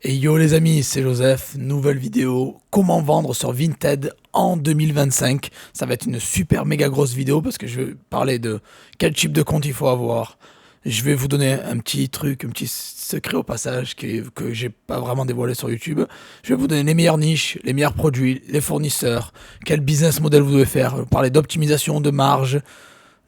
Et yo les amis, c'est Joseph, nouvelle vidéo, comment vendre sur Vinted en 2025. Ça va être une super méga grosse vidéo parce que je vais parler de quel type de compte il faut avoir. Je vais vous donner un petit truc, un petit secret au passage que j'ai pas vraiment dévoilé sur YouTube. Je vais vous donner les meilleures niches, les meilleurs produits, les fournisseurs, quel business model vous devez faire. Je vais parler d'optimisation, de marge,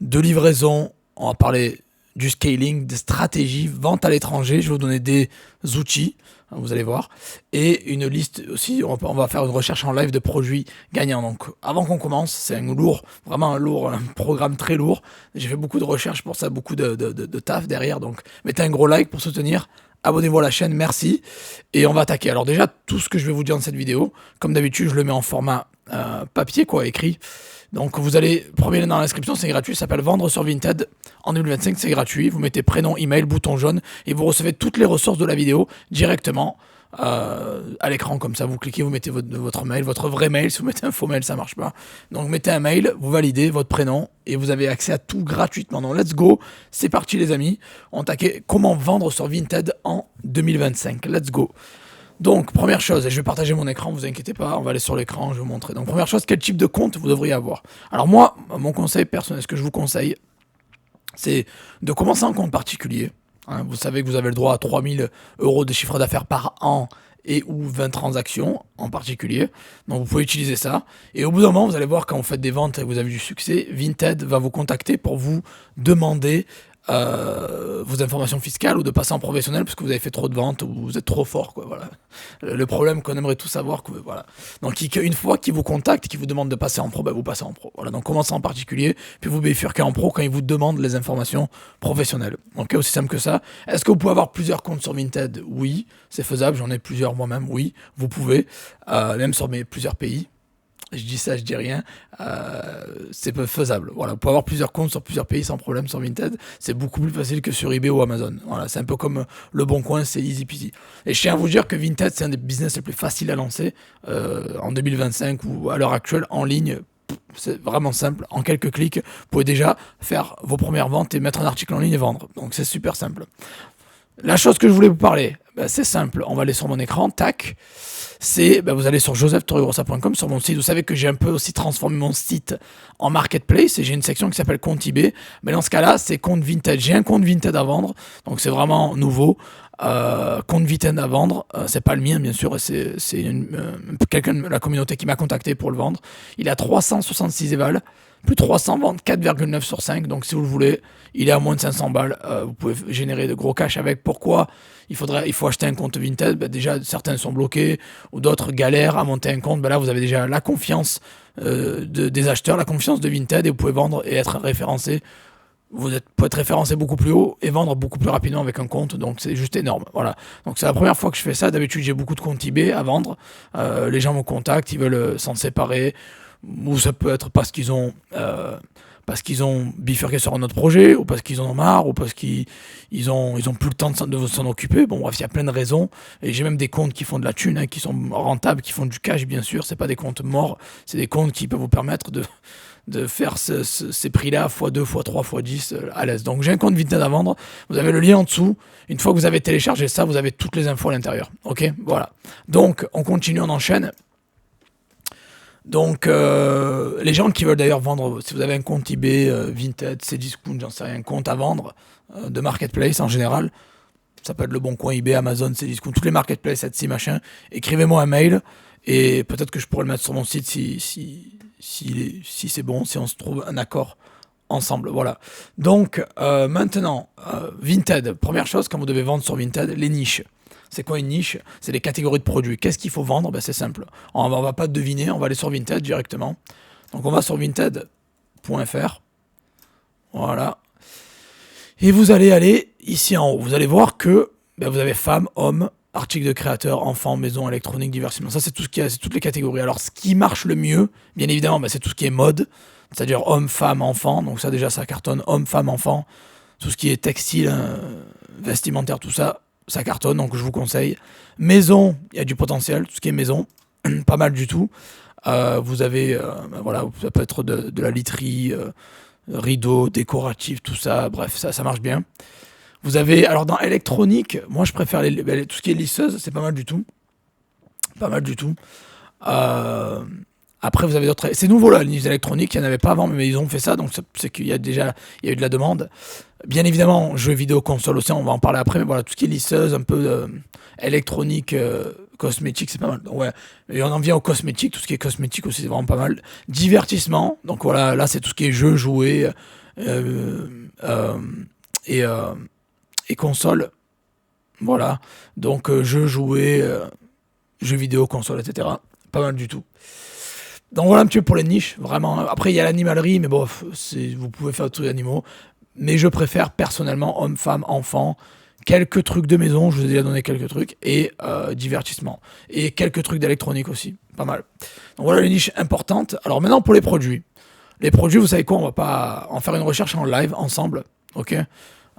de livraison. On va parler du scaling, des stratégies, vente à l'étranger. Je vais vous donner des outils, hein, vous allez voir. Et une liste aussi, on va faire une recherche en live de produits gagnants. Donc avant qu'on commence, c'est vraiment un programme très lourd. J'ai fait beaucoup de recherches pour ça, beaucoup de taf derrière. Donc mettez un gros like pour soutenir. Abonnez-vous à la chaîne, merci. Et on va attaquer. Alors déjà, tout ce que je vais vous dire dans cette vidéo, comme d'habitude, je le mets en format papier, quoi, écrit. Donc vous allez, premier lien dans la description, c'est gratuit, ça s'appelle Vendre sur Vinted. En 2025, c'est gratuit. Vous mettez prénom, email, bouton jaune et vous recevez toutes les ressources de la vidéo directement à l'écran. Comme ça, vous cliquez, vous mettez votre mail, votre vrai mail. Si vous mettez un faux mail, ça marche pas. Donc mettez un mail, vous validez votre prénom et vous avez accès à tout gratuitement. Donc let's go, c'est parti les amis. On attaque comment vendre sur Vinted en 2025. Let's go. Donc, première chose, et je vais partager mon écran, vous inquiétez pas, on va aller sur l'écran, je vais vous montrer. Donc, première chose, quel type de compte vous devriez avoir? Alors moi, mon conseil personnel, ce que je vous conseille, c'est de commencer un compte particulier. Hein, vous savez que vous avez le droit à 3000 euros de chiffre d'affaires par an et ou 20 transactions en particulier. Donc vous pouvez utiliser ça. Et au bout d'un moment, vous allez voir quand vous faites des ventes et que vous avez du succès, Vinted va vous contacter pour vous demander vos informations fiscales ou de passer en professionnel parce que vous avez fait trop de ventes ou vous êtes trop fort, quoi. Voilà. Le problème qu'on aimerait tous savoir, que voilà. Donc une fois qu'ils vous contactent, qu'ils vous demandent de passer en pro, ben vous passez en pro. Voilà. Donc commencez en particulier, puis vous bifurquez en pro quand ils vous demandent les informations professionnelles. Donc aussi simple que ça. Est-ce que vous pouvez avoir plusieurs comptes sur Vinted? Oui, c'est faisable. J'en ai plusieurs moi-même. Oui, vous pouvez, même sur plusieurs pays. Je dis ça, je dis rien. C'est faisable. Voilà, vous pouvez avoir plusieurs comptes sur plusieurs pays sans problème sur Vinted. C'est beaucoup plus facile que sur eBay ou Amazon. Voilà, c'est un peu comme le Bon Coin, c'est easy peasy. Et je tiens à vous dire que Vinted, c'est un des business les plus faciles à lancer en 2025 ou à l'heure actuelle en ligne. C'est vraiment simple. En quelques clics, vous pouvez déjà faire vos premières ventes et mettre un article en ligne et vendre. Donc c'est super simple. La chose que je voulais vous parler, c'est simple. On va aller sur mon écran, tac. Vous allez sur josephtorregrossa.com, sur mon site. Vous savez que j'ai un peu aussi transformé mon site en marketplace et j'ai une section qui s'appelle compte eBay. Mais dans ce cas-là, c'est compte Vinted. J'ai un compte Vinted à vendre, donc c'est vraiment nouveau. Compte Vinted à vendre, c'est pas le mien bien sûr, c'est quelqu'un de la communauté qui m'a contacté pour le vendre. Il a 366 évals, plus de 300 ventes, 4,9 sur 5. Donc si vous le voulez, il est à moins de 500 balles. Vous pouvez générer de gros cash avec. Pourquoi il faut acheter un compte Vinted? Déjà, certains sont bloqués ou d'autres galèrent à monter un compte. Là, vous avez déjà la confiance des acheteurs, la confiance de Vinted et vous pouvez vendre et être référencé. Pouvez être référencé beaucoup plus haut et vendre beaucoup plus rapidement avec un compte, donc c'est juste énorme. Voilà. Donc c'est la première fois que je fais ça. D'habitude, j'ai beaucoup de comptes eBay à vendre. Les gens me contactent, ils veulent s'en séparer, ou ça peut être parce qu'ils ont bifurqué sur un autre projet, ou parce qu'ils en ont marre, ou parce qu'ils ont plus le temps de s'en occuper. Bon, bref, il y a plein de raisons. Et j'ai même des comptes qui font de la thune, hein, qui sont rentables, qui font du cash, bien sûr. C'est pas des comptes morts, c'est des comptes qui peuvent vous permettre de faire ces prix-là x2, x3, x10 à l'aise. Donc j'ai un compte Vinted à vendre, vous avez le lien en dessous. Une fois que vous avez téléchargé ça, vous avez toutes les infos à l'intérieur. Ok, voilà. Donc on continue, on enchaîne. Donc les gens qui veulent d'ailleurs vendre, si vous avez un compte eBay, Vinted, Cdiscount, j'en sais rien, un compte à vendre, de marketplace en général, ça peut être le Bon Coin, eBay, Amazon, Cdiscount, tous les marketplaces, Etsy, machin, écrivez-moi un mail et peut-être que je pourrais le mettre sur mon site si c'est bon, si on se trouve un accord ensemble. Voilà. Donc maintenant, Vinted, première chose, quand vous devez vendre sur Vinted, les niches. C'est quoi une niche? C'est les catégories de produits. Qu'est-ce qu'il faut vendre? C'est simple. On va pas deviner, on va aller sur Vinted directement. Donc on va sur vinted.fr. Voilà. Et vous allez aller ici en haut. Vous allez voir que vous avez femmes, hommes, articles de créateurs, enfants, maison, électronique, divertissement. Ça, c'est tout ce qu'il y a, c'est toutes les catégories. Alors, ce qui marche le mieux, bien évidemment, c'est tout ce qui est mode, c'est-à-dire homme, femme, enfant. Donc ça, déjà, ça cartonne. Homme, femme, enfant. Tout ce qui est textile, vestimentaire, tout ça, ça cartonne. Donc, je vous conseille. Maison, il y a du potentiel. Tout ce qui est maison, pas mal du tout. Vous avez, voilà, ça peut être de la literie, rideaux, décoratifs, tout ça. Bref, ça marche bien. Vous avez, alors dans électronique, moi je préfère tout ce qui est lisseuse, c'est pas mal du tout. Pas mal du tout. Euh, Après, vous avez d'autres. C'est nouveau là, les livres électroniques. Il n'y en avait pas avant, mais ils ont fait ça. Donc, c'est qu'il y a déjà il y a eu de la demande. Bien évidemment, jeux vidéo, console aussi, on va en parler après. Mais voilà, tout ce qui est lisseuse, un peu électronique, cosmétique, c'est pas mal. Donc, ouais. Et on en vient aux cosmétiques. Tout ce qui est cosmétique aussi, c'est vraiment pas mal. Divertissement. Donc, voilà, là, c'est tout ce qui est jeux, jouets euh, euh, et, euh, et console. Voilà. Donc, jeux, jouets, jeux vidéo, console, etc. Pas mal du tout. Donc voilà un petit peu pour les niches, vraiment. Après, il y a l'animalerie, mais bon, vous pouvez faire des trucs d'animaux. Mais je préfère personnellement homme, femme, enfant, quelques trucs de maison, je vous ai déjà donné quelques trucs, et divertissement. Et quelques trucs d'électronique aussi, pas mal. Donc voilà les niches importantes. Alors maintenant pour les produits. Les produits, vous savez quoi, on va pas en faire une recherche en live ensemble, ok.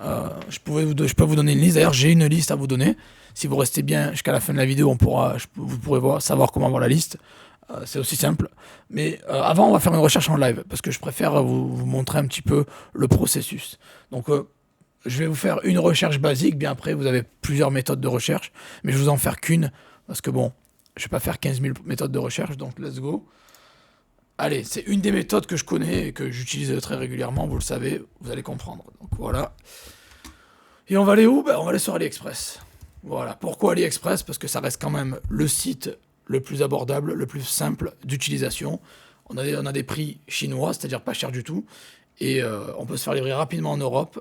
Je peux vous donner une liste. D'ailleurs, j'ai une liste à vous donner. Si vous restez bien jusqu'à la fin de la vidéo, vous pourrez savoir comment avoir la liste. C'est aussi simple. Mais avant, on va faire une recherche en live parce que je préfère vous montrer un petit peu le processus. Donc, je vais vous faire une recherche basique. Bien après, vous avez plusieurs méthodes de recherche, mais je vais vous en faire qu'une parce que bon, je vais pas faire 15 000 méthodes de recherche. Donc, let's go. Allez, c'est une des méthodes que je connais et que j'utilise très régulièrement. Vous le savez, vous allez comprendre. Donc voilà. Et on va aller où? Ben, on va aller sur AliExpress. Voilà. Pourquoi AliExpress? Parce que ça reste quand même le site le plus abordable, le plus simple d'utilisation. On a des prix chinois, c'est-à-dire pas cher du tout. Et on peut se faire livrer rapidement en Europe.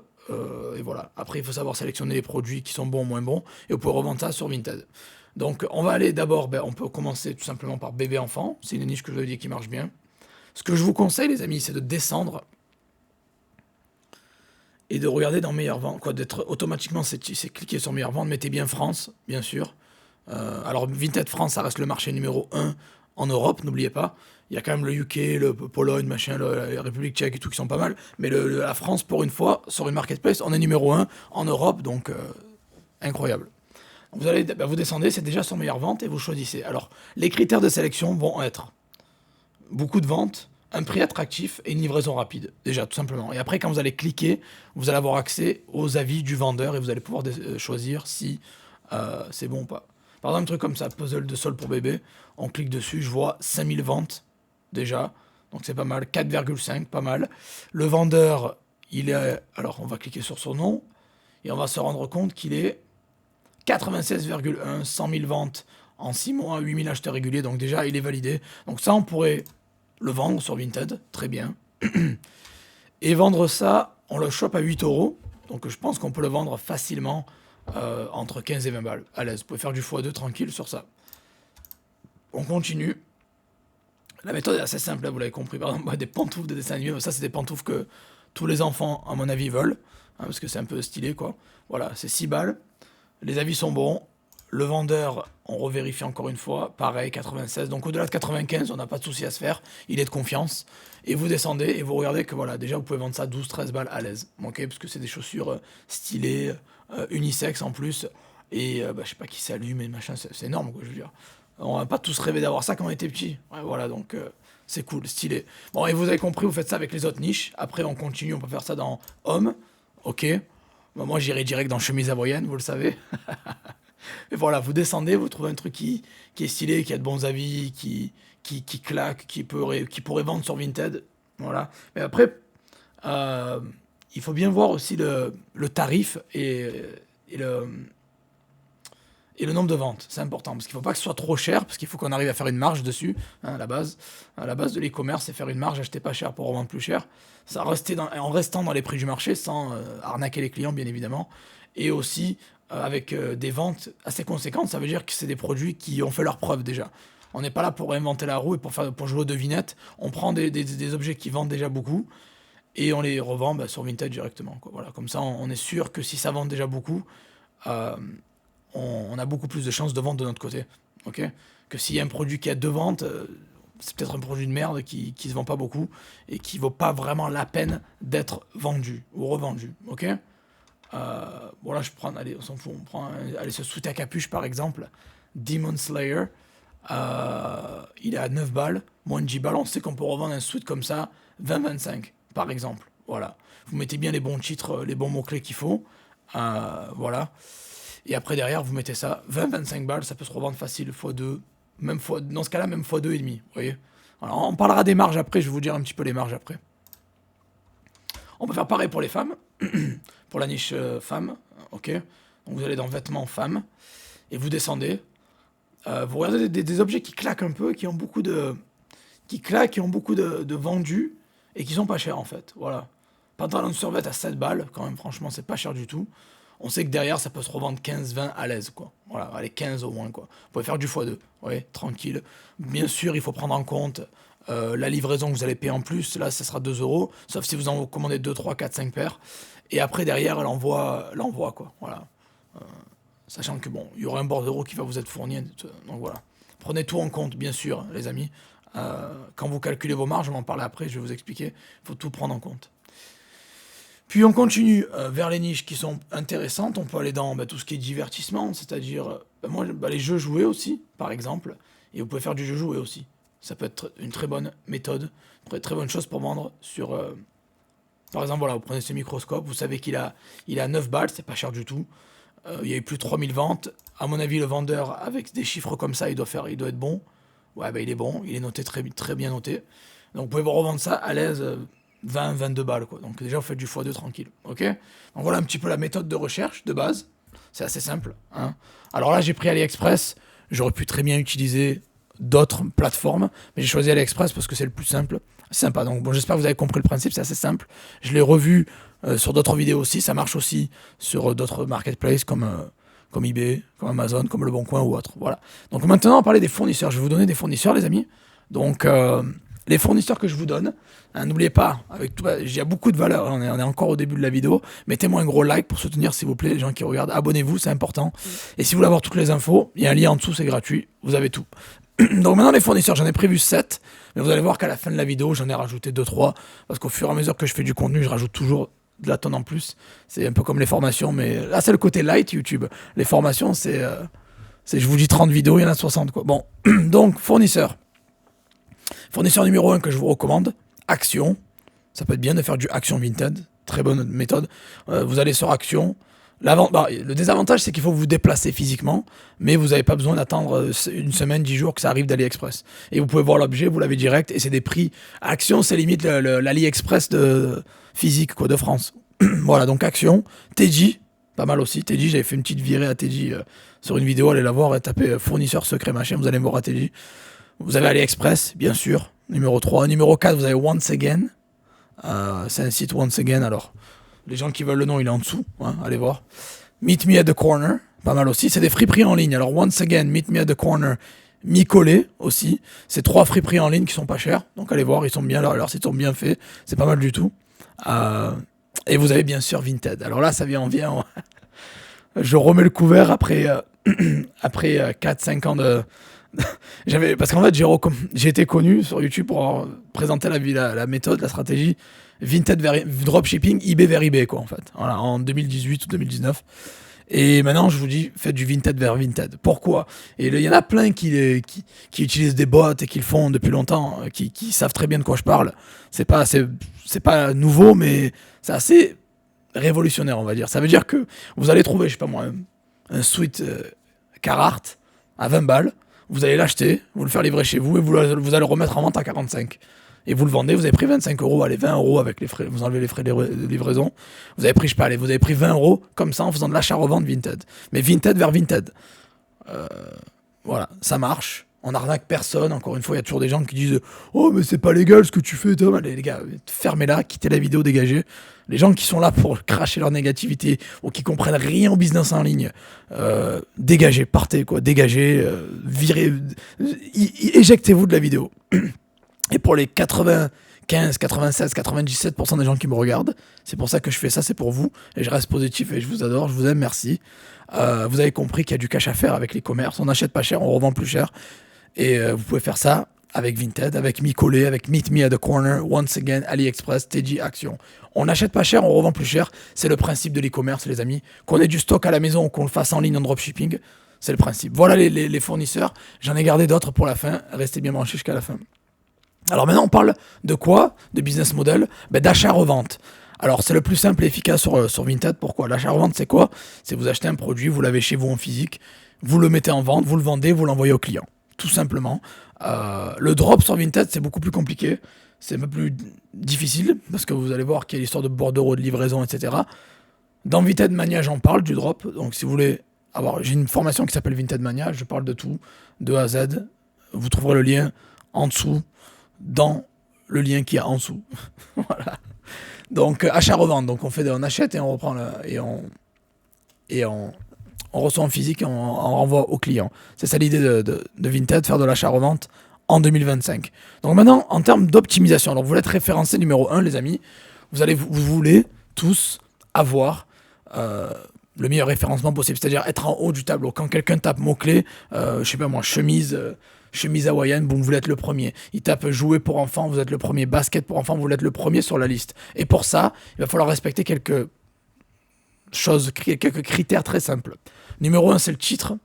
Et voilà. Après, il faut savoir sélectionner les produits qui sont bons ou moins bons. Et vous pouvez revendre ça sur Vinted. Donc, on va aller d'abord, on peut commencer tout simplement par bébé enfant. C'est une niche que je vous ai dit qui marche bien. Ce que je vous conseille, les amis, c'est de descendre et de regarder dans meilleure vente, quoi, d'être automatiquement, c'est cliquer sur meilleure vente, mettez bien France, bien sûr. Alors Vinted France, ça reste le marché numéro 1 en Europe, n'oubliez pas. Il y a quand même le UK, le Pologne, machin, la République tchèque et tout qui sont pas mal. Mais la France, pour une fois, sur une marketplace, on est numéro 1 en Europe, donc incroyable. Vous descendez, c'est déjà sur meilleure vente et vous choisissez. Alors, les critères de sélection vont être beaucoup de ventes, un prix attractif et une livraison rapide, déjà, tout simplement. Et après, quand vous allez cliquer, vous allez avoir accès aux avis du vendeur et vous allez pouvoir choisir si c'est bon ou pas. Par exemple, un truc comme ça, puzzle de sol pour bébé, on clique dessus, je vois 5000 ventes, déjà, donc c'est pas mal, 4,5, pas mal. Le vendeur, il est... Alors, on va cliquer sur son nom, et on va se rendre compte qu'il est 96,1, 100 000 ventes en 6 mois, 8000 acheteurs réguliers, donc déjà, il est validé. Donc ça, on pourrait le vendre sur Vinted, très bien. Et vendre ça, on le chope à 8 euros. Donc je pense qu'on peut le vendre facilement entre 15 et 20 balles. À l'aise, vous pouvez faire du x2 tranquille sur ça. On continue. La méthode est assez simple, là, vous l'avez compris. Par exemple, des pantoufles de dessin animé, ça c'est des pantoufles que tous les enfants, à mon avis, veulent. Hein, parce que c'est un peu stylé, quoi. Voilà, c'est 6 balles. Les avis sont bons. Le vendeur, on revérifie encore une fois, pareil, 96. Donc au-delà de 95, on n'a pas de souci à se faire. Il est de confiance. Et vous descendez et vous regardez que voilà, déjà vous pouvez vendre ça 12-13 balles à l'aise. Ok, parce que c'est des chaussures stylées, unisex en plus. Et je sais pas qui s'allume et machin, c'est énorme quoi, je veux dire. On va pas tous rêver d'avoir ça quand on était petit. Ouais, voilà, donc c'est cool, stylé. Bon, et vous avez compris, vous faites ça avec les autres niches. Après, on continue, on peut faire ça dans homme. Ok. Bah, moi, j'irai direct dans chemise hawaïenne, vous le savez. Et voilà, vous descendez, vous trouvez un truc qui est stylé, qui a de bons avis, qui claque, qui pourrait vendre sur Vinted. Voilà. Mais après, euh, il faut bien voir aussi le tarif et le, et le nombre de ventes. C'est important parce qu'il ne faut pas que ce soit trop cher, parce qu'il faut qu'on arrive à faire une marge dessus, hein, à la base. À la base de l'e-commerce, c'est faire une marge, acheter pas cher pour revendre plus cher. Ça en restant dans les prix du marché, sans arnaquer les clients, bien évidemment. Et aussi avec des ventes assez conséquentes, ça veut dire que c'est des produits qui ont fait leur preuve déjà. On n'est pas là pour inventer la roue et pour jouer aux devinettes. On prend des objets qui vendent déjà beaucoup et on les revend sur Vinted directement, quoi. Voilà, comme ça, on est sûr que si ça vend déjà beaucoup, euh, on a beaucoup plus de chances de vendre de notre côté. Ok, que s'il y a un produit qui a deux ventes, c'est peut-être un produit de merde qui se vend pas beaucoup et qui vaut pas vraiment la peine d'être vendu ou revendu. Ok. Bon là je prends, allez on s'en fout, on prend allez, ce sweat à capuche par exemple, Demon Slayer, il est à 9 balles, moins de 10 balles, on sait qu'on peut revendre un sweat comme ça 20-25 par exemple, voilà. Vous mettez bien les bons titres, les bons mots-clés qu'il faut, Voilà. Et après, derrière, vous mettez ça, 20-25 balles, ça peut se revendre facile, x2, même dans ce cas-là, même x2,5, vous voyez. Alors, on parlera des marges après, je vais vous dire un petit peu les marges après. On peut faire pareil pour les femmes, pour la niche femmes, ok. Donc vous allez dans vêtements femmes, et vous descendez. Vous regardez des objets qui claquent un peu, qui ont beaucoup de... qui claquent, qui ont beaucoup de vendus, et qui sont pas chers en fait, voilà. Pantalon de survêt à 7 balles, quand même, franchement, c'est pas cher du tout. On sait que derrière, ça peut se revendre 15-20 à l'aise, quoi. Voilà, allez, 15 au moins, quoi. Vous pouvez faire du x2, ouais, tranquille. Bien sûr, il faut prendre en compte la livraison que vous allez payer en plus. Là, ça sera 2 euros, sauf si vous en commandez 2, 3, 4, 5 paires. Et après, derrière, l'envoi, quoi. Voilà. Sachant que, bon, il y aura un bordereau qui va vous être fourni. Donc voilà. Prenez tout en compte, bien sûr, les amis. Quand vous calculez vos marges, on va en parler après, je vais vous expliquer. Il faut tout prendre en compte. Puis on continue vers les niches qui sont intéressantes. On peut aller dans tout ce qui est divertissement, c'est-à-dire les jeux joués aussi, par exemple. Et vous pouvez faire du jeu joué aussi. Ça peut être une très bonne méthode, une très bonne chose pour vendre sur... par exemple, voilà, vous prenez ce microscope, vous savez qu'il a 9 balles, c'est pas cher du tout. Il y a eu plus de 3000 ventes. À mon avis, le vendeur, avec des chiffres comme ça, il doit être bon. Ouais, il est bon, il est noté très, très bien noté. Donc vous pouvez vous revendre ça à l'aise 20-22 balles, quoi. Donc déjà, vous faites du x2 tranquille, ok. Donc voilà un petit peu la méthode de recherche de base. C'est assez simple, hein. Alors là, j'ai pris AliExpress. J'aurais pu très bien utiliser d'autres plateformes, mais j'ai choisi AliExpress parce que c'est le plus simple. C'est sympa. Donc bon, j'espère que vous avez compris le principe, c'est assez simple. Je l'ai revu sur d'autres vidéos aussi. Ça marche aussi sur d'autres marketplaces comme eBay, comme Amazon, comme Le Bon Coin ou autre. Voilà. Donc maintenant, on va parler des fournisseurs. Je vais vous donner des fournisseurs, les amis. Donc les fournisseurs que je vous donne, hein, n'oubliez pas, il y a beaucoup de valeur, on est encore au début de la vidéo, mettez-moi un gros like pour soutenir s'il vous plaît les gens qui regardent, abonnez-vous, c'est important. Et si vous voulez avoir toutes les infos, il y a un lien en dessous, c'est gratuit, vous avez tout. Donc maintenant les fournisseurs, j'en ai prévu 7, mais vous allez voir qu'à la fin de la vidéo, j'en ai rajouté 2-3, parce qu'au fur et à mesure que je fais du contenu, je rajoute toujours de la tonne en plus. C'est un peu comme les formations, mais là c'est le côté light YouTube. Les formations, c'est je vous dis 30 vidéos, il y en a 60 quoi. Bon, donc fournisseurs. Fournisseur numéro 1 que je vous recommande, Action. Ça peut être bien de faire du Action Vinted. Très bonne méthode. Vous allez sur Action. Le désavantage, c'est qu'il faut vous déplacer physiquement, mais vous n'avez pas besoin d'attendre une semaine, 10 jours que ça arrive d'AliExpress. Et vous pouvez voir l'objet, vous l'avez direct, et c'est des prix. Action, c'est limite l'AliExpress physique quoi, de France. Voilà, donc Action. TJ, pas mal aussi. TJ, j'avais fait une petite virée à TJ sur une vidéo. Allez la voir et tapez fournisseur secret machin, vous allez me voir à TJ. Vous avez AliExpress, bien sûr, numéro 3. Numéro 4, vous avez Once Again. C'est un site Once Again, alors les gens qui veulent le nom, il est en dessous, hein, allez voir. Meet Me at the Corner, pas mal aussi. C'est des friperies en ligne. Alors Once Again, Meet Me at the Corner, Mi-Collé aussi. C'est 3 friperies en ligne qui sont pas chères. Donc allez voir, ils sont bien, leurs sites sont bien faits. C'est pas mal du tout. Et vous avez bien sûr Vinted. Alors là, ça vient. Je remets le couvert après 4-5 ans de... parce qu'en fait j'ai été connu sur YouTube pour présenter la méthode, la stratégie Vinted dropshipping, eBay vers eBay quoi en fait. Voilà, en 2018 ou 2019. Et maintenant je vous dis faites du Vinted vers Vinted. Pourquoi? Et il y en a plein qui utilisent des bots et qui le font depuis longtemps, qui savent très bien de quoi je parle. C'est pas nouveau, mais c'est assez révolutionnaire on va dire. Ça veut dire que vous allez trouver, je sais pas moi, un sweat Carhartt à 20 balles. Vous allez l'acheter, vous le faire livrer chez vous et vous allez le remettre en vente à 45. Et vous le vendez, vous avez pris 25 euros, allez 20 euros avec les frais, vous enlevez les frais de livraison. Vous avez pris, je sais pas, allez, vous avez pris 20 euros comme ça en faisant de l'achat-revente Vinted. Mais Vinted vers Vinted. Voilà, ça marche. On n'arnaque personne. Encore une fois, il y a toujours des gens qui disent oh, mais c'est pas légal ce que tu fais, Tom. Allez, les gars, fermez-la, quittez la vidéo, dégagez. Les gens qui sont là pour cracher leur négativité ou qui comprennent rien au business en ligne, dégagez, partez, quoi. Dégagez, virez, éjectez-vous de la vidéo. Et pour les 95, 96, 97% des gens qui me regardent, c'est pour ça que je fais ça, c'est pour vous. Et je reste positif et je vous adore, je vous aime, merci. Vous avez compris qu'il y a du cash à faire avec les commerces. On n'achète pas cher, on revend plus cher. Et vous pouvez faire ça avec Vinted, avec Mi-Collé, avec Meet Me at the Corner, Once Again, AliExpress, TJ Action. On n'achète pas cher, on revend plus cher. C'est le principe de l'e-commerce, les amis. Qu'on ait du stock à la maison ou qu'on le fasse en ligne en dropshipping, c'est le principe. Voilà les fournisseurs. J'en ai gardé d'autres pour la fin. Restez bien branchés jusqu'à la fin. Alors maintenant, on parle de quoi? De business model, d'achat-revente. Alors, c'est le plus simple et efficace sur Vinted. Pourquoi? L'achat-revente, c'est quoi? C'est vous achetez un produit, vous l'avez chez vous en physique, vous le mettez en vente, vous le vendez, vous l'envoyez au client. Tout simplement. Le drop sur Vinted, c'est beaucoup plus compliqué. C'est un peu plus difficile parce que vous allez voir qu'il y a l'histoire de bordereau, de livraison, etc. Dans Vinted Mania, j'en parle du drop. Donc, si vous voulez avoir, j'ai une formation qui s'appelle Vinted Mania. Je parle de tout, de A à Z. Vous trouverez le lien en dessous, dans le lien qui est en dessous. Voilà. Donc achat-revente, donc on achète et on reprend et on reçoit en physique et on renvoie au client. C'est ça l'idée de Vinted, faire de l'achat-revente en 2025. Donc maintenant, en termes d'optimisation, alors vous voulez être référencé numéro un, les amis, vous voulez tous avoir le meilleur référencement possible, c'est-à-dire être en haut du tableau. Quand quelqu'un tape mot-clé, je sais pas moi, chemise hawaïenne, boum, vous êtes le premier. Il tape jouer pour enfants, vous êtes le premier. Basket pour enfants, vous êtes le premier sur la liste. Et pour ça, il va falloir respecter quelques choses, quelques critères très simples. Numéro un, c'est le titre.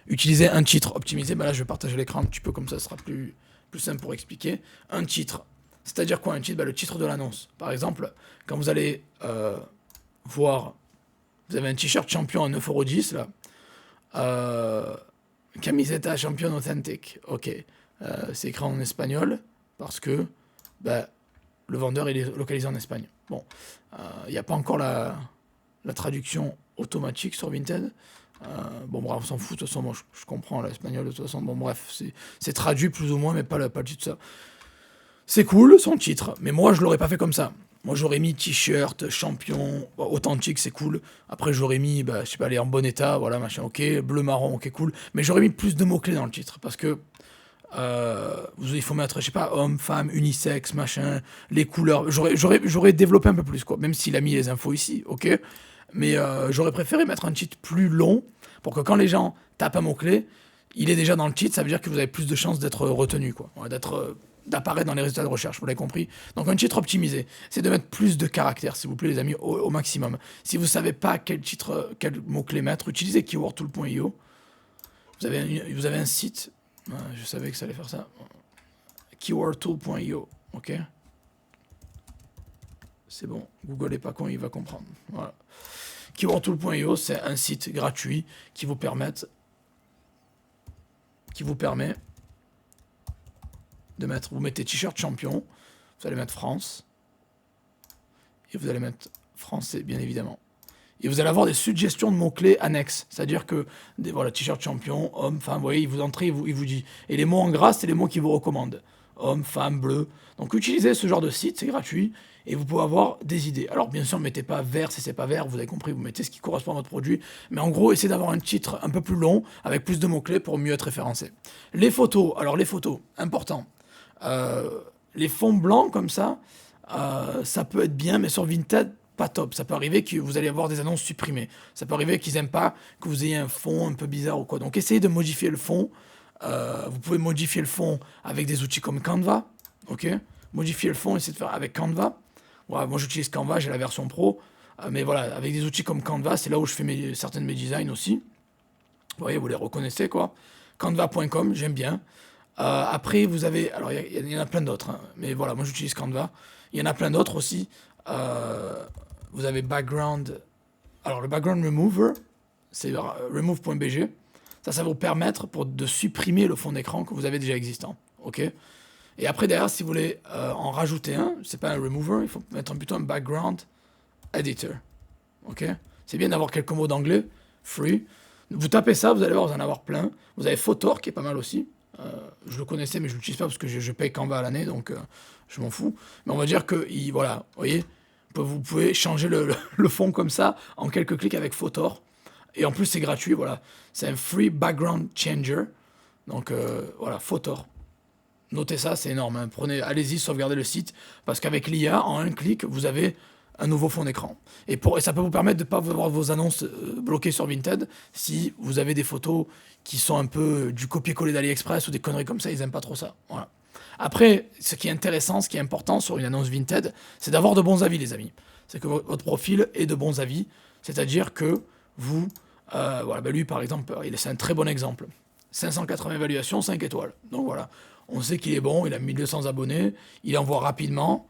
Utilisez un titre optimisé. Ben là, je vais partager l'écran un petit peu comme ça, ce sera plus simple pour expliquer. Un titre. C'est-à-dire quoi un titre? Ben, le titre de l'annonce. Par exemple, quand vous allez voir, vous avez un t-shirt champion à 9,10 € là. Camiseta champion authentique. Ok. C'est écrit en espagnol parce que bah, le vendeur il est localisé en Espagne. Bon, il n'y a pas encore la traduction automatique sur Vinted. Bon, bref, on s'en fout. De toute façon, moi, je comprends l'espagnol. De toute façon, bon, bref, c'est traduit plus ou moins, mais pas le titre. Ça. C'est cool, son titre, mais moi, je l'aurais pas fait comme ça. Moi, j'aurais mis t-shirt, champion, bon, authentique, c'est cool. Après, j'aurais mis, bah, je sais pas, aller en bon état, voilà, machin, ok. Bleu, marron, ok, cool. Mais j'aurais mis plus de mots-clés dans le titre, parce que il faut mettre, je sais pas, homme, femme, unisexe, machin, les couleurs. J'aurais développé un peu plus, quoi. Même s'il a mis les infos ici, ok. Mais j'aurais préféré mettre un titre plus long, pour que quand les gens tapent un mot-clé, il est déjà dans le titre, ça veut dire que vous avez plus de chances d'être retenu, quoi. Ouais, d'apparaître dans les résultats de recherche, vous l'avez compris. Donc un titre optimisé, c'est de mettre plus de caractères, s'il vous plaît les amis, au maximum. Si vous ne savez pas quel mot-clé mettre, utilisez keywordtool.io. Vous avez un site, je savais que ça allait faire ça, keywordtool.io, ok. C'est bon, Google est pas con, il va comprendre. Voilà. Keywordtool.io, c'est un site gratuit qui vous permet de mettre, vous mettez t-shirt champion, vous allez mettre France, et vous allez mettre français, bien évidemment. Et vous allez avoir des suggestions de mots-clés annexes, c'est-à-dire que, voilà, t-shirt champion, homme, femme, vous voyez, il vous entrez, il vous dit. Et les mots en gras, c'est les mots qu'il vous recommande. Homme, femme, bleu. Donc utilisez ce genre de site, c'est gratuit, et vous pouvez avoir des idées. Alors bien sûr, ne mettez pas vert si c'est pas vert, vous avez compris, vous mettez ce qui correspond à votre produit. Mais en gros, essayez d'avoir un titre un peu plus long, avec plus de mots-clés pour mieux être référencé. Les photos, alors les photos, important. Les fonds blancs comme ça peut être bien, mais sur Vinted, pas top. Ça peut arriver que vous allez avoir des annonces supprimées. Ça peut arriver qu'ils n'aiment pas que vous ayez un fond un peu bizarre ou quoi. Donc essayez de modifier le fond. Vous pouvez modifier le fond avec des outils comme Canva. Ok. Modifier le fond, essayez de faire avec Canva. Voilà, moi j'utilise Canva, j'ai la version pro. Mais voilà, avec des outils comme Canva, c'est là où je fais certains de mes designs aussi. Vous voyez, vous les reconnaissez quoi. Canva.com, j'aime bien. Après, vous avez... Alors, il y en a plein d'autres. Hein, mais voilà, moi, j'utilise Canva. Il y en a plein d'autres aussi. Vous avez Background... Alors, le Background Remover, c'est remove.bg. Ça va vous permettre de supprimer le fond d'écran que vous avez déjà existant. OK. Et après, derrière, si vous voulez en rajouter un, c'est pas un remover, il faut mettre plutôt un Background Editor. OK. C'est bien d'avoir quelques mots d'anglais. Free. Vous tapez ça, vous allez voir, vous en avoir plein. Vous avez Photor, qui est pas mal aussi. Je le connaissais, mais je ne l'utilise pas parce que je paye Canva à l'année, donc je m'en fous. Mais on va dire que, voilà, vous voyez, vous pouvez changer le fond comme ça en quelques clics avec Photor. Et en plus, c'est gratuit, voilà. C'est un free background changer. Donc voilà, Photor. Notez ça, c'est énorme. Hein. Allez-y, sauvegardez le site, parce qu'avec l'IA, en un clic, vous avez un nouveau fond d'écran. Et ça peut vous permettre de ne pas avoir vos annonces bloquées sur Vinted si vous avez des photos qui sont un peu du copier-coller d'AliExpress ou des conneries comme ça, ils n'aiment pas trop ça. Voilà. Après, ce qui est intéressant, ce qui est important sur une annonce Vinted, c'est d'avoir de bons avis, les amis. C'est que votre profil ait de bons avis, c'est-à-dire que vous... voilà, ben lui, par exemple, c'est un très bon exemple. 580 évaluations, 5 étoiles. Donc voilà, on sait qu'il est bon, il a 1200 abonnés, il envoie rapidement.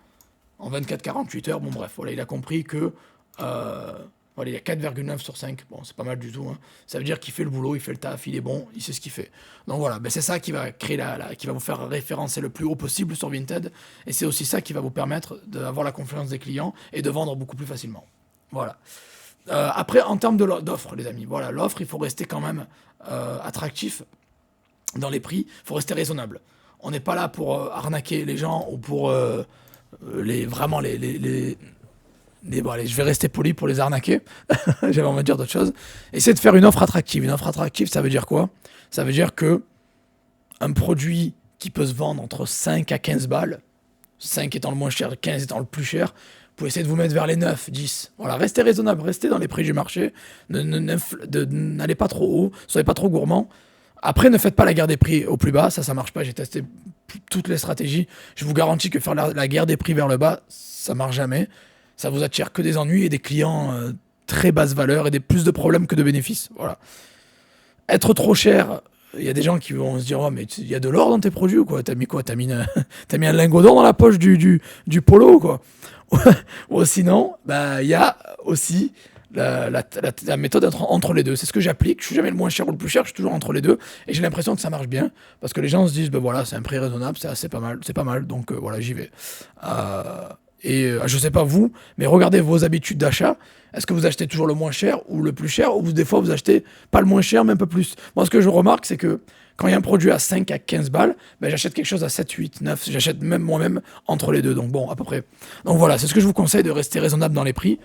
en 24-48 heures. Bon bref, voilà, il a compris que voilà, il y a 4,9 sur 5. Bon, c'est pas mal du tout, hein. Ça veut dire qu'il fait le boulot, il fait le taf, il est bon, il sait ce qu'il fait. Donc voilà, ben c'est ça qui va créer qui va vous faire référencer le plus haut possible sur Vinted. Et c'est aussi ça qui va vous permettre d'avoir la confiance des clients et de vendre beaucoup plus facilement. Voilà. Après, en termes d'offres, les amis, voilà, l'offre, il faut rester quand même attractif dans les prix, il faut rester raisonnable. On n'est pas là pour arnaquer les gens ou pour vraiment bon, allez, je vais rester poli pour les arnaquer. J'avais envie de dire d'autres choses. Essayez de faire une offre attractive. Une offre attractive, ça veut dire quoi? Ça veut dire que un produit qui peut se vendre entre 5 à 15 balles, 5 étant le moins cher, 15 étant le plus cher, vous pouvez essayer de vous mettre vers les 9, 10. Voilà, restez raisonnable, restez dans les prix du marché. N'allez pas trop haut, soyez pas trop gourmand. Après, ne faites pas la guerre des prix au plus bas, ça marche pas. J'ai testé toutes les stratégies. Je vous garantis que faire la guerre des prix vers le bas, ça marche jamais. Ça vous attire que des ennuis et des clients très basse valeur et plus de problèmes que de bénéfices. Voilà. Être trop cher, il y a des gens qui vont se dire, oh, mais il y a de l'or dans tes produits ou quoi? T'as mis quoi? T'as mis un lingot d'or dans la poche du polo, quoi. Ou sinon, bah, il y a aussi la méthode entre les deux. C'est ce que j'applique. Je suis jamais le moins cher ou le plus cher, je suis toujours entre les deux. Et j'ai l'impression que ça marche bien. Parce que les gens se disent, ben voilà, c'est un prix raisonnable, c'est pas mal. Donc voilà, j'y vais. Je sais pas vous, mais regardez vos habitudes d'achat. Est-ce que vous achetez toujours le moins cher ou le plus cher, ou des fois vous achetez pas le moins cher mais un peu plus? Moi, ce que je remarque, c'est que quand il y a un produit à 5 à 15 balles, ben, j'achète quelque chose à 7, 8, 9. J'achète même moi-même entre les deux. Donc bon, à peu près. Donc voilà, c'est ce que je vous conseille, de rester raisonnable dans les prix.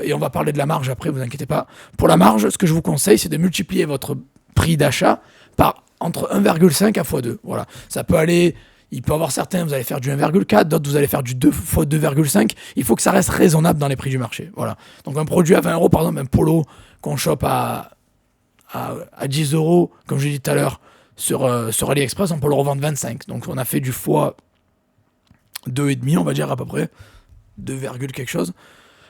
Et on va parler de la marge après, vous inquiétez pas. Pour la marge, ce que je vous conseille, c'est de multiplier votre prix d'achat par entre 1,5 à x2. Voilà, ça peut aller. Il peut y avoir certains, vous allez faire du 1,4, d'autres vous allez faire du 2 fois 2,5. Il faut que ça reste raisonnable dans les prix du marché. Voilà. Donc un produit à 20 euros, par exemple, un polo qu'on chope à 10 euros, comme je l'ai dit tout à l'heure, sur AliExpress, on peut le revendre 25. Donc on a fait du fois 2,5, on va dire à peu près, 2, quelque chose,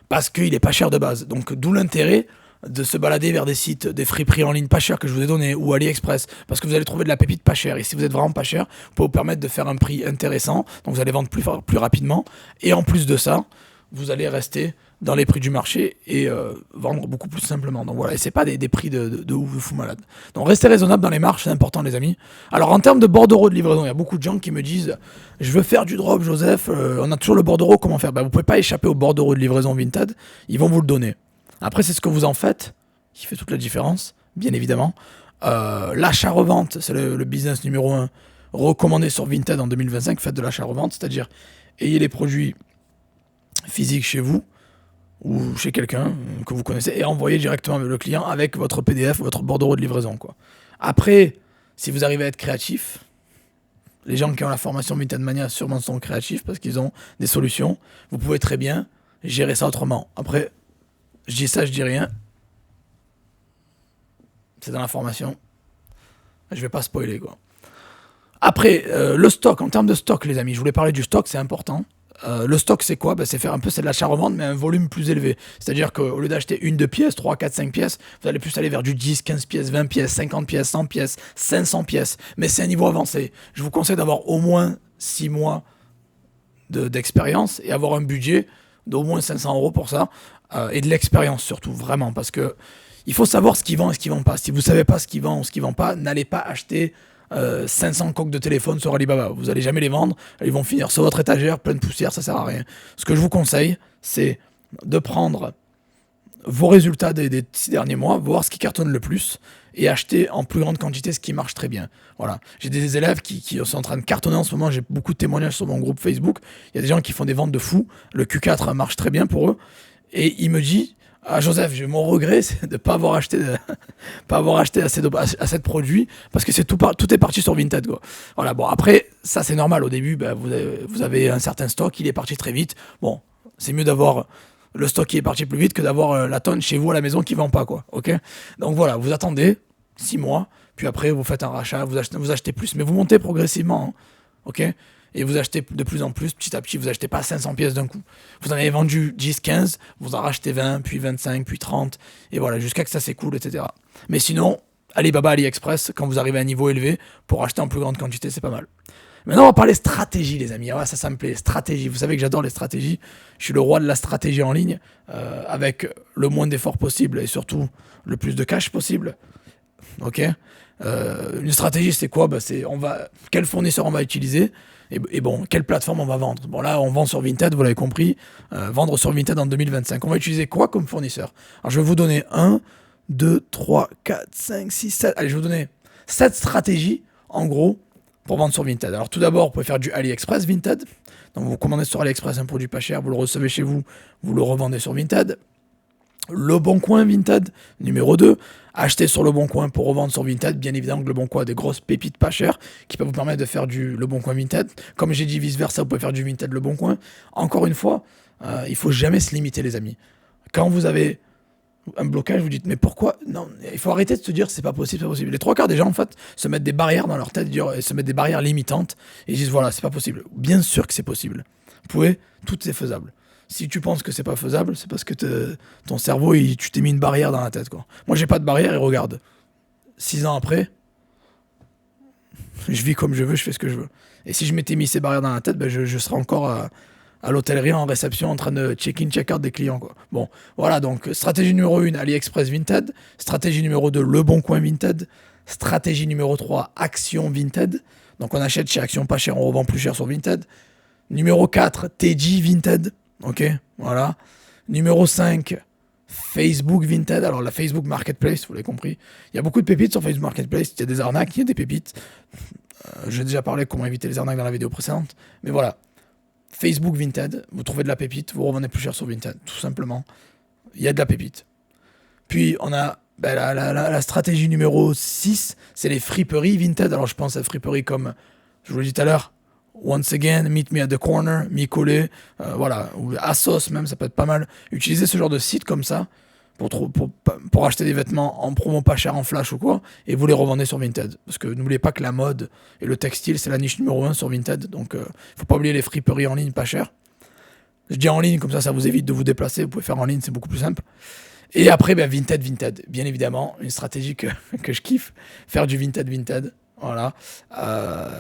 parce qu'il n'est pas cher de base. Donc d'où l'intérêt de se balader vers des sites, des friperies en ligne pas chers que je vous ai donné, ou AliExpress, parce que vous allez trouver de la pépite pas chère. Et si vous êtes vraiment pas cher, vous pouvez vous permettre de faire un prix intéressant, donc vous allez vendre plus rapidement. Et en plus de ça, vous allez rester dans les prix du marché et vendre beaucoup plus simplement. Donc voilà, et c'est pas des prix de ouf, de fou malade. Donc restez raisonnable dans les marges, c'est important les amis. Alors en termes de bordereau de livraison, il y a beaucoup de gens qui me disent, je veux faire du drop Joseph, on a toujours le bordereau, comment faire? Vous pouvez pas échapper au bordereau de livraison Vinted, ils vont vous le donner. Après, c'est ce que vous en faites qui fait toute la différence, bien évidemment. L'achat-revente, c'est le business numéro 1 recommandé sur Vinted en 2025. Faites de l'achat-revente, c'est-à-dire ayez les produits physiques chez vous ou chez quelqu'un que vous connaissez et envoyez directement le client avec votre PDF, votre bordereau de livraison, quoi. Après, si vous arrivez à être créatif, les gens qui ont la formation Vinted Mania sûrement sont créatifs parce qu'ils ont des solutions. Vous pouvez très bien gérer ça autrement. Après, je dis ça, je dis rien. C'est dans la formation. Je vais pas spoiler, quoi. Après, le stock, en termes de stock, les amis, je voulais parler du stock, c'est important. Le stock, c'est quoi? C'est faire un peu, c'est de l'achat-revente, mais un volume plus élevé. C'est-à-dire qu'au lieu d'acheter 1, 2 pièces, 3, 4, 5 pièces, vous allez plus aller vers du 10, 15 pièces, 20 pièces, 50 pièces, 100 pièces, 500 pièces. Mais c'est un niveau avancé. Je vous conseille d'avoir au moins 6 mois d'expérience et avoir un budget d'au moins 500 € pour ça. Et de l'expérience surtout, vraiment, parce que il faut savoir ce qui vend et ce qui vend pas. Si vous savez pas ce qui vend ou ce qui vend pas, n'allez pas acheter 500 coques de téléphone sur Alibaba. Vous allez jamais les vendre. Ils vont finir sur votre étagère, plein de poussière, ça sert à rien. Ce que je vous conseille, c'est de prendre vos résultats des 6 derniers mois, voir ce qui cartonne le plus et acheter en plus grande quantité ce qui marche très bien. Voilà. J'ai des élèves qui sont en train de cartonner en ce moment. J'ai beaucoup de témoignages sur mon groupe Facebook. Il y a des gens qui font des ventes de fous. Le Q4 marche très bien pour eux. Et il me dit, ah Joseph, mon regret, c'est de ne pas avoir acheté assez de produits parce que tout est parti sur Vinted, quoi. Voilà, bon, après, ça c'est normal. Au début, vous avez un certain stock, il est parti très vite. Bon, c'est mieux d'avoir le stock qui est parti plus vite que d'avoir la tonne chez vous à la maison qui ne vend pas, quoi. Ok? Donc voilà, vous attendez 6 mois, puis après vous faites un rachat, vous achetez plus, mais vous montez progressivement, hein, ok? Et vous achetez de plus en plus, petit à petit, vous achetez pas 500 pièces d'un coup. Vous en avez vendu 10, 15, vous en rachetez 20, puis 25, puis 30, et voilà, jusqu'à que ça s'écoule, etc. Mais sinon, Alibaba, AliExpress, quand vous arrivez à un niveau élevé, pour acheter en plus grande quantité, c'est pas mal. Maintenant, on va parler stratégie, les amis. Ah, ça me plaît. Stratégie. Vous savez que j'adore les stratégies. Je suis le roi de la stratégie en ligne, avec le moins d'efforts possible et surtout le plus de cash possible. Ok. Une stratégie, c'est quoi? Bah, quel fournisseur on va utiliser et bon, quelle plateforme on va vendre. Bon, là, on vend sur Vinted, vous l'avez compris. Vendre sur Vinted en 2025. On va utiliser quoi comme fournisseur? Alors, je vais vous donner 1, 2, 3, 4, 5, 6, 7. Allez, je vais vous donner 7 stratégies, en gros, pour vendre sur Vinted. Alors, tout d'abord, vous pouvez faire du AliExpress Vinted. Donc, vous commandez sur AliExpress un produit pas cher, vous le recevez chez vous, vous le revendez sur Vinted. Le Bon Coin Vinted, numéro 2. Acheter sur Le Bon Coin pour revendre sur Vinted. Bien évidemment que Le Bon Coin a des grosses pépites pas chères qui peuvent vous permettre de faire du Le Bon Coin Vinted. Comme j'ai dit vice versa, vous pouvez faire du Vinted Le Bon Coin. Encore une fois, il faut jamais se limiter, les amis. Quand vous avez un blocage, vous dites mais pourquoi? Non, il faut arrêter de se dire c'est pas possible, c'est pas possible. Les trois quarts des gens en fait se mettent des barrières dans leur tête, se mettent des barrières limitantes et ils disent voilà c'est pas possible. Bien sûr que c'est possible. Vous pouvez, tout est faisable. Si tu penses que c'est pas faisable, c'est parce que ton cerveau, tu t'es mis une barrière dans la tête, quoi. Moi, j'ai pas de barrière et regarde, 6 ans après, je vis comme je veux, je fais ce que je veux. Et si je m'étais mis ces barrières dans la tête, ben je serais encore à l'hôtellerie en réception en train de check-in, check-out des clients, quoi. Bon, voilà, donc stratégie numéro 1, AliExpress Vinted. Stratégie numéro 2, Le Bon Coin Vinted. Stratégie numéro 3, Action Vinted. Donc on achète chez Action pas cher, on revend plus cher sur Vinted. Numéro 4, TG Vinted. Ok, voilà. Numéro 5, Facebook Vinted. Alors la Facebook Marketplace, vous l'avez compris. Il y a beaucoup de pépites sur Facebook Marketplace. Il y a des arnaques, il y a des pépites. J'ai déjà parlé de comment éviter les arnaques dans la vidéo précédente. Mais voilà. Facebook Vinted, vous trouvez de la pépite, vous revendez plus cher sur Vinted, tout simplement. Il y a de la pépite. Puis on a la stratégie numéro 6, c'est les friperies Vinted. Alors je pense à friperies comme, je vous l'ai dit tout à l'heure, Once Again, Meet Me at the Corner, Micole, voilà, ou Asos même, ça peut être pas mal. Utilisez ce genre de site comme ça pour acheter des vêtements en promo pas cher, en flash ou quoi, et vous les revendez sur Vinted. Parce que n'oubliez pas que la mode et le textile, c'est la niche numéro 1 sur Vinted, donc faut pas oublier les friperies en ligne pas cher. Je dis en ligne, comme ça vous évite de vous déplacer, vous pouvez faire en ligne, c'est beaucoup plus simple. Et après, Vinted, bien évidemment, une stratégie que je kiffe, faire du Vinted. Voilà.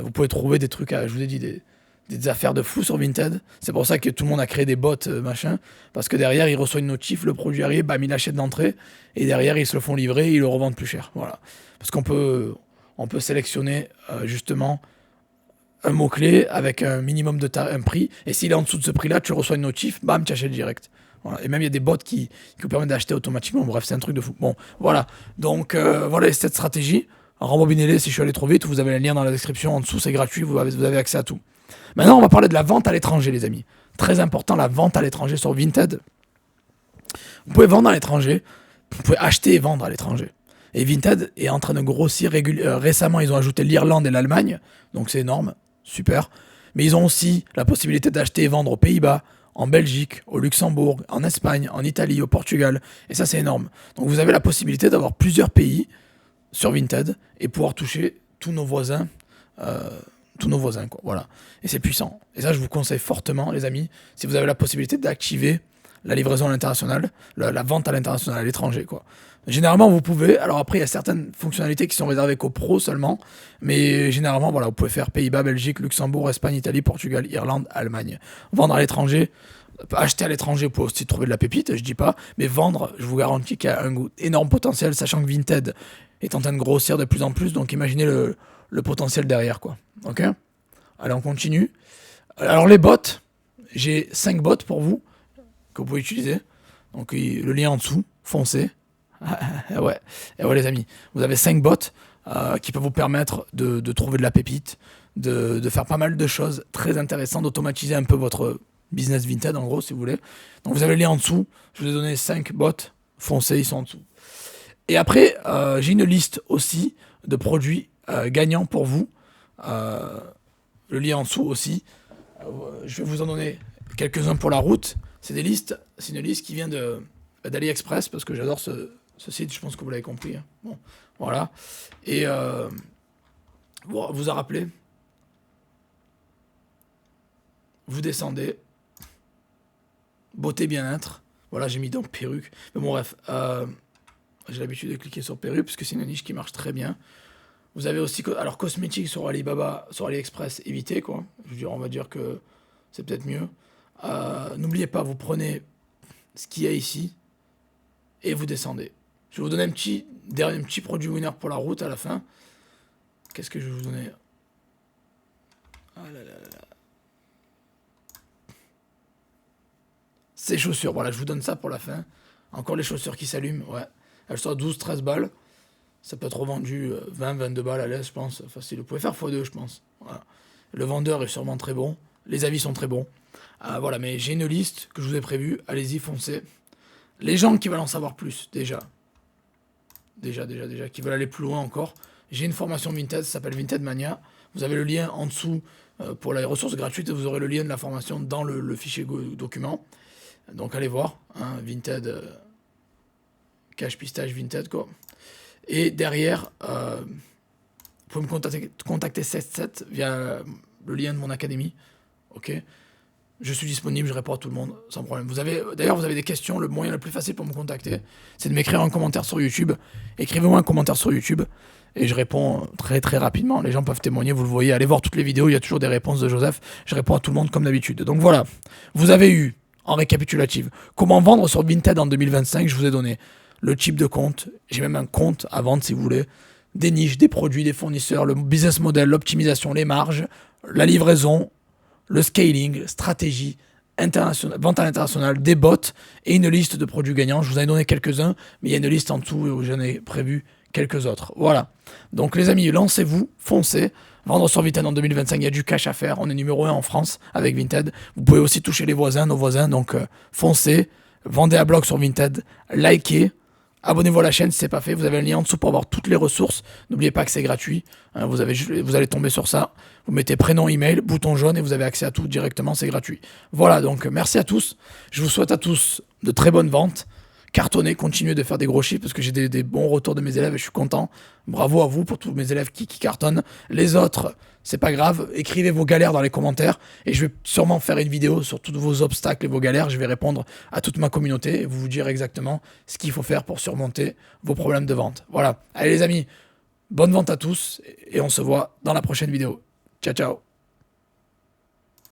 Vous pouvez trouver des trucs, je vous ai dit, des affaires de fou sur Vinted. C'est pour ça que tout le monde a créé des bots, machin. Parce que derrière, il reçoit une notif, le produit arrive, bam, il achète d'entrée. Et derrière, ils se le font livrer et ils le revendent plus cher. Voilà. Parce qu'on peut sélectionner, justement, un mot-clé avec un minimum un prix. Et s'il est en dessous de ce prix-là, tu reçois une notif, bam, tu achètes direct. Voilà. Et même, il y a des bots qui vous permettent d'acheter automatiquement. Bref, c'est un truc de fou. Bon, voilà. Donc, voilà cette stratégie. Rembobinez-les si je suis allé trop vite. Vous avez le lien dans la description en dessous, c'est gratuit. Vous avez accès à tout. Maintenant, on va parler de la vente à l'étranger, les amis. Très important, la vente à l'étranger sur Vinted. Vous pouvez vendre à l'étranger. Vous pouvez acheter et vendre à l'étranger. Et Vinted est en train de grossir récemment. Ils ont ajouté l'Irlande et l'Allemagne. Donc, c'est énorme. Super. Mais ils ont aussi la possibilité d'acheter et vendre aux Pays-Bas, en Belgique, au Luxembourg, en Espagne, en Italie, au Portugal. Et ça, c'est énorme. Donc, vous avez la possibilité d'avoir plusieurs pays sur Vinted et pouvoir toucher tous nos voisins, quoi. Voilà. Et c'est puissant. Et ça, je vous conseille fortement, les amis, si vous avez la possibilité d'activer la livraison à l'international, la vente à l'international, à l'étranger, quoi. Généralement, vous pouvez. Alors après, il y a certaines fonctionnalités qui sont réservées qu'aux pros seulement. Mais généralement, voilà, vous pouvez faire Pays-Bas, Belgique, Luxembourg, Espagne, Italie, Portugal, Irlande, Allemagne. Vendre à l'étranger, acheter à l'étranger, vous pouvez aussi trouver de la pépite, je dis pas. Mais vendre, je vous garantis qu'il y a un énorme potentiel, sachant que Vinted est en train de grossir de plus en plus. Donc imaginez le potentiel derrière, quoi. Ok? Allez, on continue. Alors les bots, j'ai 5 bots pour vous que vous pouvez utiliser. Donc le lien en dessous, foncez. Ouais. Et ouais, les amis, vous avez 5 bots qui peuvent vous permettre de trouver de la pépite, de faire pas mal de choses très intéressantes, d'automatiser un peu votre business Vinted, en gros, si vous voulez. Donc vous avez le lien en dessous. Je vous ai donné 5 bots. Foncez, ils sont en dessous. Et après, j'ai une liste aussi de produits gagnants pour vous. Le lien en dessous aussi. Je vais vous en donner quelques-uns pour la route. C'est une liste qui vient d'AliExpress parce que j'adore ce site, je pense que vous l'avez compris. Hein. Bon, voilà. Et vous a rappelé. Vous descendez. Beauté bien-être. Voilà, j'ai mis donc perruque. Mais bon, bref. J'ai l'habitude de cliquer sur perruque parce que c'est une niche qui marche très bien. Vous avez aussi, alors cosmétiques sur Alibaba, sur AliExpress, évitez quoi. Je veux dire, on va dire que c'est peut-être mieux. N'oubliez pas, vous prenez ce qu'il y a ici et vous descendez. Je vais vous donner un petit produit winner pour la route à la fin. Qu'est-ce que je vais vous donner? Ah là là là. Ces chaussures, voilà, je vous donne ça pour la fin. Encore les chaussures qui s'allument, ouais. Elles sont à 12-13 balles. Ça peut être revendu 20-22 balles à l'aise, je pense. Facile. Vous pouvez faire x2, je pense. Voilà. Le vendeur est sûrement très bon. Les avis sont très bons. Voilà, mais j'ai une liste que je vous ai prévue. Allez-y, foncez. Les gens qui veulent en savoir plus, déjà, qui veulent aller plus loin encore, j'ai une formation Vinted, ça s'appelle Vinted Mania. Vous avez le lien en dessous pour les ressources gratuites et vous aurez le lien de la formation dans le fichier document. Donc allez voir, hein, Vinted, cache pistache Vinted quoi. Et derrière, vous pouvez me contacter 77 via le lien de mon académie. Ok. Je suis disponible, je réponds à tout le monde sans problème. D'ailleurs, vous avez des questions, le moyen le plus facile pour me contacter, c'est de m'écrire un commentaire sur YouTube. Écrivez-moi un commentaire sur YouTube et je réponds très très rapidement. Les gens peuvent témoigner, vous le voyez, allez voir toutes les vidéos, il y a toujours des réponses de Joseph. Je réponds à tout le monde comme d'habitude. Donc voilà, vous avez eu, en récapitulative, comment vendre sur Vinted en 2025, je vous ai donné le type de compte, j'ai même un compte à vendre si vous voulez, des niches, des produits, des fournisseurs, le business model, l'optimisation, les marges, la livraison, le scaling, stratégie, vente à l'international, des bots et une liste de produits gagnants. Je vous en ai donné quelques-uns, mais il y a une liste en dessous où j'en ai prévu quelques autres. Voilà. Donc les amis, lancez-vous, foncez. Vendre sur Vinted en 2025, il y a du cash à faire. On est numéro 1 en France avec Vinted. Vous pouvez aussi toucher les voisins, nos voisins. Donc foncez, vendez à bloc sur Vinted, likez. Abonnez-vous à la chaîne si ce n'est pas fait. Vous avez un lien en dessous pour avoir toutes les ressources. N'oubliez pas que c'est gratuit. Hein, vous allez tomber sur ça. Vous mettez prénom, email, bouton jaune et vous avez accès à tout directement. C'est gratuit. Voilà, donc merci à tous. Je vous souhaite à tous de très bonnes ventes. Cartonnez, continuez de faire des gros chiffres parce que j'ai des bons retours de mes élèves et je suis content. Bravo à vous pour tous mes élèves qui cartonnent. Les autres, c'est pas grave. Écrivez vos galères dans les commentaires et je vais sûrement faire une vidéo sur tous vos obstacles et vos galères. Je vais répondre à toute ma communauté et vous dire exactement ce qu'il faut faire pour surmonter vos problèmes de vente. Voilà. Allez les amis, bonne vente à tous et on se voit dans la prochaine vidéo. Ciao, ciao.